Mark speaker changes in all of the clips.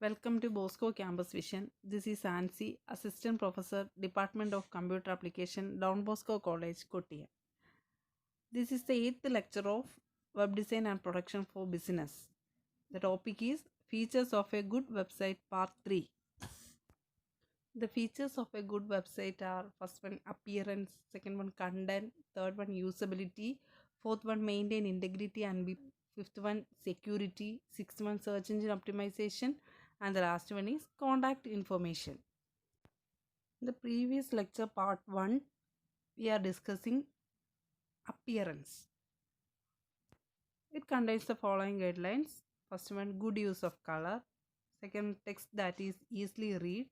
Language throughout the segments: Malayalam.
Speaker 1: Welcome to Bosco Campus Vision. This is Ansi, Assistant Professor, Department of Computer Application, Don Bosco College, Kottayam. This is the 8th lecture of Web Design and Production for Business. The topic is Features of a Good Website Part 3. The features of a good website are first one appearance, second one content, third one usability, fourth one maintain integrity and be fifth one security, sixth one search engine optimization, and the last one is contact information. In the previous lecture part 1 we are discussing appearance. It contains the following guidelines. First one, good use of color. Second, text that is easily read,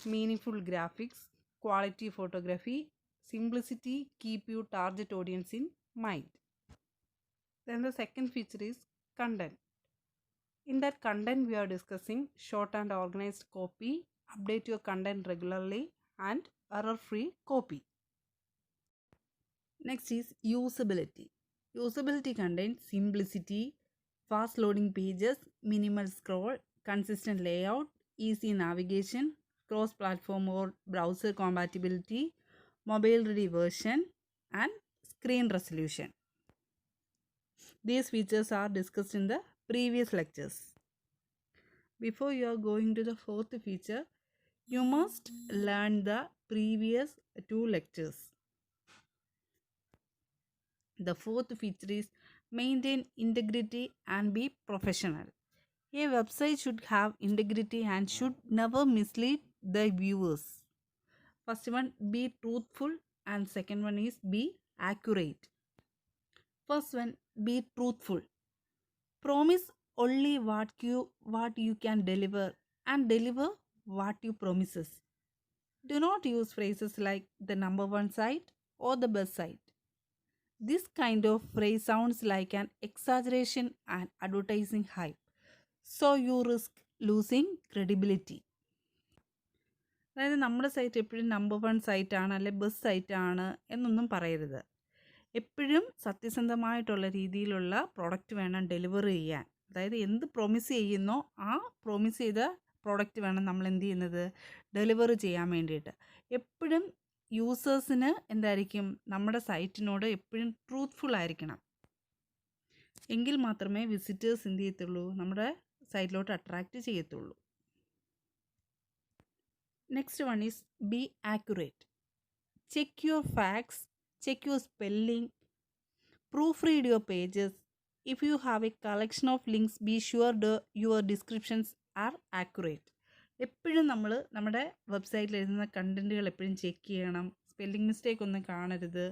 Speaker 1: meaningful graphics, quality photography, simplicity, keep your target audience in mind. Then the second feature is content. In that content we are discussing short and organized copy, update your content regularly, and error-free copy. Next is usability. Usability contains simplicity, fast loading pages, minimal scroll, consistent layout, easy navigation, cross-platform or browser compatibility, mobile-ready version, and screen resolution. These features are discussed in the previous lectures. Before you are going to the fourth feature, you must learn the previous two lectures. The fourth feature is maintain integrity and be professional. A website should have integrity and should never mislead the viewers. First one, be truthful, and second one is be accurate. First one, be truthful. Promise only what you can deliver and deliver what you promises. Do not use phrases like the number one site or the best site. This kind of phrase sounds like an exaggeration and advertising hype. So you risk losing credibility. അതായത് നമ്മുടെ സൈറ്റ് എപ്പോഴും നമ്പർ വൺ സൈറ്റാണ് അല്ലെ ബെസ്റ്റ് സൈറ്റാണ് എന്നൊന്നും പറയരുത്. എപ്പോഴും സത്യസന്ധമായിട്ടുള്ള രീതിയിലുള്ള പ്രോഡക്റ്റ് വേണം ഡെലിവർ ചെയ്യാൻ. അതായത് എന്ത് പ്രോമിസ് ചെയ്യുന്നോ ആ പ്രോമിസ് ചെയ്ത പ്രോഡക്റ്റ് വേണം നമ്മൾ എന്ത് ചെയ്യുന്നത്, ഡെലിവർ ചെയ്യാൻ വേണ്ടിയിട്ട്. എപ്പോഴും യൂസേഴ്സിന് എന്തായിരിക്കും, നമ്മുടെ സൈറ്റിനോട് എപ്പോഴും ട്രൂത്ത്ഫുൾ ആയിരിക്കണം. എങ്കിൽ മാത്രമേ വിസിറ്റേഴ്സ് എന്ത് ചെയ്യത്തുള്ളൂ, നമ്മുടെ സൈറ്റിലോട്ട് അട്രാക്റ്റ് ചെയ്യത്തുള്ളൂ. Next one is be accurate. Check your facts, check your spelling, proofread your pages. If you have a collection of links, be sure your descriptions are accurate. എപ്പോഴും നമ്മൾ നമ്മുടെ വെബ്സൈറ്റിൽ എഴുതുന്ന കണ്ടൻറ്റുകൾ എപ്പോഴും ചെക്ക് ചെയ്യണം. സ്പെല്ലിംഗ് മിസ്റ്റേക്ക് ഒന്നും കാണരുത്.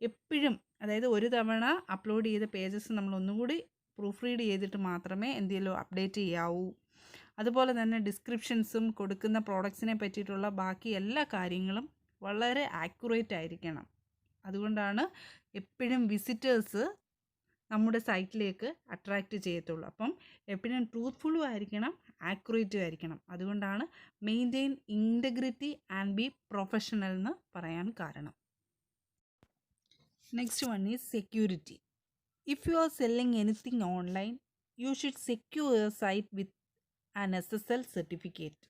Speaker 1: എപ്പോഴും അതായത് ഒരു തവണ അപ്ലോഡ് ചെയ്ത പേജസ് നമ്മൾ ഒന്നുകൂടി പ്രൂഫ് റീഡ് ചെയ്തിട്ട് മാത്രമേ എന്തെങ്കിലും അപ്ഡേറ്റ് ചെയ്യാവൂ. അതുപോലെ തന്നെ ഡിസ്ക്രിപ്ഷൻസും കൊടുക്കുന്ന പ്രോഡക്ട്സിനെ പറ്റിയിട്ടുള്ള ബാക്കി എല്ലാ കാര്യങ്ങളും വളരെ ആക്യുറേറ്റ് ആയിരിക്കണം. അതുകൊണ്ടാണ് എപ്പോഴും വിസിറ്റേഴ്സ് നമ്മുടെ സൈറ്റിലേക്ക് അട്രാക്റ്റ് ചെയ്യത്തുള്ളൂ. അപ്പം എപ്പോഴും ട്രൂത്ത്ഫുള്ളും ആയിരിക്കണം, ആക്യുറേറ്റും ആയിരിക്കണം. അതുകൊണ്ടാണ് maintain integrity and be professional എന്ന് പറയാൻ കാരണം. Next one is security. If you are selling anything online, you should secure your site with an SSL certificate.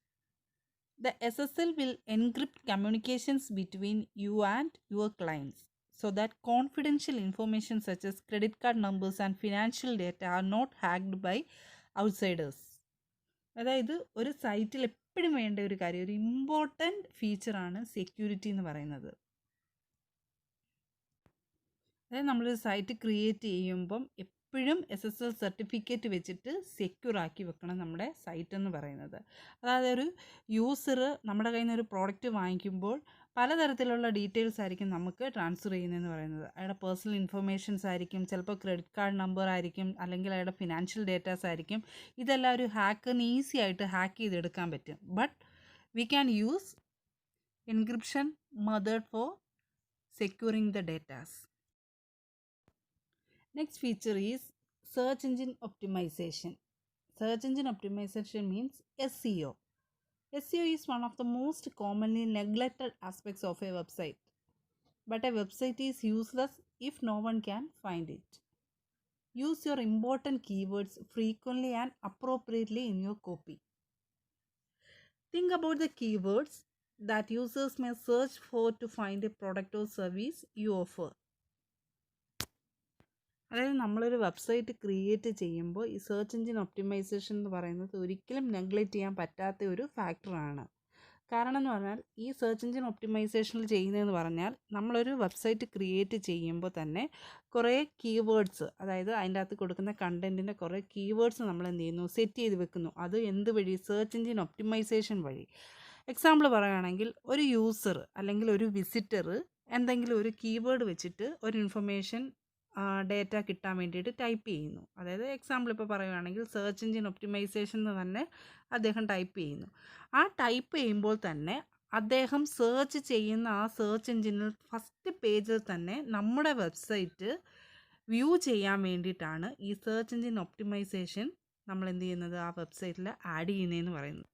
Speaker 1: The SSL will encrypt communications between you and your clients so that confidential information such as credit card numbers and financial data are not hacked by outsiders. അതായത് ഒരു സൈറ്റിൽ എപ്പോഴും വേണ്ട ഒരു കാര്യം, ഒരു ഇമ്പോർട്ടൻറ്റ് ഫീച്ചറാണ് സെക്യൂരിറ്റി എന്ന് പറയുന്നത്. അതായത് നമ്മളൊരു സൈറ്റ് ക്രിയേറ്റ് ചെയ്യുമ്പം എപ്പോഴും SSL സർട്ടിഫിക്കറ്റ് വെച്ചിട്ട് സെക്യൂർ ആക്കി വെക്കണം നമ്മുടെ സൈറ്റ് എന്ന് പറയുന്നത്. അതായത് ഒരു യൂസർ നമ്മുടെ കയ്യിൽ നിന്ന് ഒരു പ്രോഡക്റ്റ് വാങ്ങിക്കുമ്പോൾ പലതരത്തിലുള്ള ഡീറ്റെയിൽസ് ആയിരിക്കും നമുക്ക് ട്രാൻസ്ഫർ ചെയ്യുന്നതെന്ന് പറയുന്നത്. അയാളുടെ പേഴ്സണൽ ഇൻഫർമേഷൻസ് ആയിരിക്കും, ചിലപ്പോൾ ക്രെഡിറ്റ് കാർഡ് നമ്പർ ആയിരിക്കും, അല്ലെങ്കിൽ അയാളുടെ ഫിനാൻഷ്യൽ ഡേറ്റാസ് ആയിരിക്കും. ഇതെല്ലാം ഒരു ഹാക്കറിന് ഈസി ആയിട്ട് ഹാക്ക് ചെയ്തെടുക്കാൻ പറ്റും. But we can use encryption method for securing the datas. Next feature is search engine optimization. Search engine optimization means SEO. SEO is one of the most commonly neglected aspects of a website. But a website is useless if no one can find it. Use your important keywords frequently and appropriately in your copy. Think about the keywords that users may search for to find a product or service you offer. അതായത് നമ്മളൊരു വെബ്സൈറ്റ് ക്രിയേറ്റ് ചെയ്യുമ്പോൾ ഈ സെർച്ച് എഞ്ചിൻ ഒപ്റ്റിമൈസേഷൻ എന്ന് പറയുന്നത് ഒരിക്കലും നെഗ്ലക്റ്റ് ചെയ്യാൻ പറ്റാത്ത ഒരു ഫാക്ടറാണ്. കാരണം എന്ന് പറഞ്ഞാൽ ഈ സെർച്ച് എഞ്ചിൻ ഒപ്റ്റിമൈസേഷനിൽ ചെയ്യുന്നതെന്ന് പറഞ്ഞാൽ നമ്മളൊരു വെബ്സൈറ്റ് ക്രിയേറ്റ് ചെയ്യുമ്പോൾ തന്നെ കുറേ കീവേഡ്സ്, അതായത് അതിൻ്റെ അകത്ത് കൊടുക്കുന്ന കണ്ടൻറ്റിൻ്റെ കുറേ കീവേഡ്സ് നമ്മൾ എന്ത് ചെയ്യുന്നു, സെറ്റ് ചെയ്ത് വെക്കുന്നു. അത് എന്ത് വഴി? സെർച്ച് എഞ്ചിൻ ഒപ്റ്റിമൈസേഷൻ വഴി. എക്സാമ്പിൾ പറയുകയാണെങ്കിൽ ഒരു യൂസർ അല്ലെങ്കിൽ ഒരു വിസിറ്റർ എന്തെങ്കിലും ഒരു കീവേഡ് വെച്ചിട്ട് ഒരു ഇൻഫർമേഷൻ ഡേറ്റ കിട്ടാൻ വേണ്ടിയിട്ട് ടൈപ്പ് ചെയ്യുന്നു. അതായത് എക്സാമ്പിൾ ഇപ്പോൾ പറയുകയാണെങ്കിൽ സെർച്ച് എഞ്ചിൻ ഒപ്റ്റിമൈസേഷൻ എന്ന് തന്നെ അദ്ദേഹം ടൈപ്പ് ചെയ്യുന്നു. ആ ടൈപ്പ് ചെയ്യുമ്പോൾ തന്നെ അദ്ദേഹം സെർച്ച് ചെയ്യുന്ന ആ സെർച്ച് എഞ്ചിനിൽ ഫസ്റ്റ് പേജിൽ തന്നെ നമ്മുടെ വെബ്സൈറ്റ് വ്യൂ ചെയ്യാൻ വേണ്ടിയിട്ടാണ് ഈ സെർച്ച് എഞ്ചിൻ ഒപ്റ്റിമൈസേഷൻ നമ്മൾ എന്ത് ചെയ്യുന്നത്, ആ വെബ്സൈറ്റിൽ ആഡ് ചെയ്യുന്നതെന്ന് പറയുന്നത്.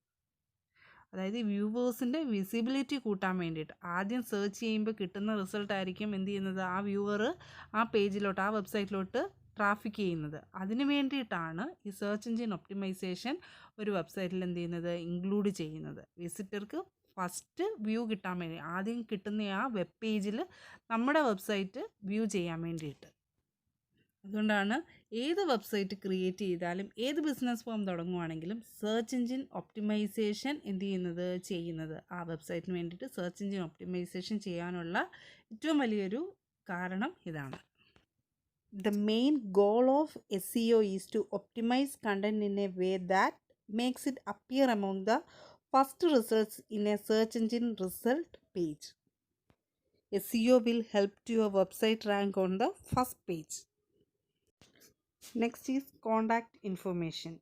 Speaker 1: അതായത് വ്യൂവേഴ്സിൻ്റെ വിസിബിലിറ്റി കൂട്ടാൻ വേണ്ടിയിട്ട് ആദ്യം സെർച്ച് ചെയ്യുമ്പോൾ കിട്ടുന്ന റിസൾട്ട് ആയിരിക്കും എന്ത് ചെയ്യുന്നത്, ആ വ്യൂവർ ആ പേജിലോട്ട്, ആ വെബ്സൈറ്റിലോട്ട് ട്രാഫിക് ചെയ്യുന്നത്. അതിന് വേണ്ടിയിട്ടാണ് ഈ സെർച്ച് എഞ്ചിൻ ഒപ്റ്റിമൈസേഷൻ ഒരു വെബ്സൈറ്റിൽ എന്ത് ചെയ്യുന്നത്, ഇൻക്ലൂഡ് ചെയ്യുന്നത്. വിസിറ്റർക്ക് ഫസ്റ്റ് വ്യൂ കിട്ടാൻ വേണ്ടി, ആദ്യം കിട്ടുന്ന ആ വെബ് പേജിൽ നമ്മുടെ വെബ്സൈറ്റ് വ്യൂ ചെയ്യാൻ വേണ്ടിയിട്ട്. അതുകൊണ്ടാണ് ഏത് വെബ്സൈറ്റ് ക്രിയേറ്റ് ചെയ്താലും ഏത് ബിസിനസ് ഫോം തുടങ്ങുവാണെങ്കിലും സെർച്ച് എഞ്ചിൻ ഒപ്റ്റിമൈസേഷൻ എന്ത് ചെയ്യുന്നത് ആ വെബ്സൈറ്റിന് വേണ്ടിയിട്ട് സെർച്ച് എഞ്ചിൻ ഒപ്റ്റിമൈസേഷൻ ചെയ്യാനുള്ള ഏറ്റവും വലിയൊരു കാരണം ഇതാണ്. The main goal of SEO is to optimize content in a way that makes it appear among the first results in a search engine result page. SEO will help your website rank on the first page. Next is contact information.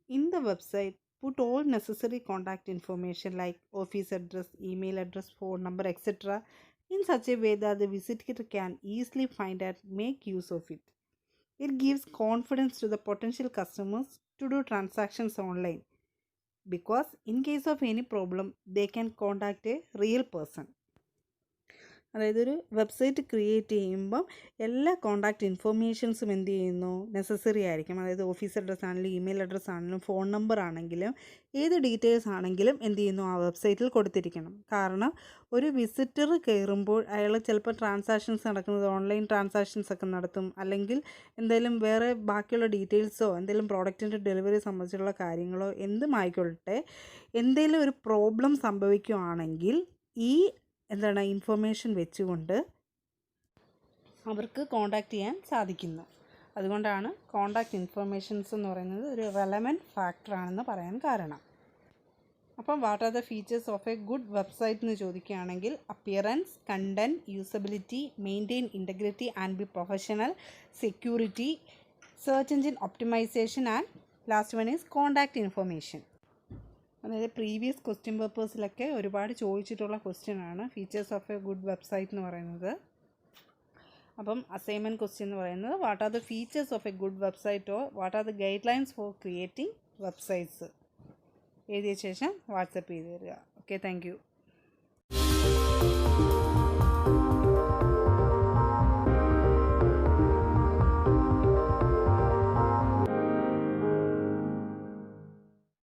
Speaker 1: In the website, put all necessary contact information like office address, email address, phone number, etc. in such a way that the visitor can easily find and make use of it. It gives confidence to the potential customers to do transactions online because in case of any problem, they can contact a real person. അതായത് ഒരു വെബ്സൈറ്റ് ക്രിയേറ്റ് ചെയ്യുമ്പം എല്ലാ കോൺടാക്റ്റ് ഇൻഫർമേഷൻസും എന്ത് ചെയ്യുന്നു, നെസസറി ആയിരിക്കും. അതായത് ഓഫീസ് അഡ്രസ്സ് ആണെങ്കിലും ഇമെയിൽ അഡ്രസ്സ് ആണെങ്കിലും ഫോൺ നമ്പർ ആണെങ്കിലും ഏത് ഡീറ്റെയിൽസ് ആണെങ്കിലും എന്ത് ചെയ്യുന്നു, ആ വെബ്സൈറ്റിൽ കൊടുത്തിരിക്കണം. കാരണം ഒരു വിസിറ്റർ കയറുമ്പോൾ അയാൾ ചിലപ്പോൾ ട്രാൻസാക്ഷൻസ് നടക്കുന്നത് ഓൺലൈൻ ട്രാൻസാക്ഷൻസ് ഒക്കെ നടത്തും, അല്ലെങ്കിൽ എന്തെങ്കിലും വേറെ ബാക്കിയുള്ള ഡീറ്റെയിൽസോ എന്തെങ്കിലും പ്രോഡക്റ്റിൻ്റെ ഡെലിവറി സംബന്ധിച്ചുള്ള കാര്യങ്ങളോ എന്തും ആയിക്കൊള്ളട്ടെ, എന്തെങ്കിലും ഒരു പ്രോബ്ലം സംഭവിക്കുകയാണെങ്കിൽ ഈ ഇൻഫർമേഷൻ വെച്ചുകൊണ്ട് അവർക്ക് കോണ്ടാക്ട് ചെയ്യാൻ സാധിക്കുന്നു. അതുകൊണ്ടാണ് കോണ്ടാക്ട് ഇൻഫർമേഷൻസ് എന്ന് പറയുന്നത് ഒരു റെലവൻറ്റ് ഫാക്ടറാണെന്ന് പറയാൻ കാരണം. അപ്പം what are the features of a good website എന്ന് ചോദിക്കുകയാണെങ്കിൽ appearance, content, usability, maintain integrity and be professional, security, search engine optimisation and last one is contact information. അതായത് പ്രീവിയസ് ക്വസ്റ്റ്യൻ പേപ്പേഴ്സിലൊക്കെ ഒരുപാട് ചോദിച്ചിട്ടുള്ള ക്വസ്റ്റ്യനാണ് features of a good website എന്ന് പറയുന്നത്. അപ്പം അസൈൻമെൻറ്റ് ക്വസ്റ്റ്യൻ എന്ന് പറയുന്നത് what are the features of a good website or what are the guidelines for creating websites എഴുതിയ ശേഷം വാട്സപ്പ് ചെയ്ത് തരിക. Okay, thank you.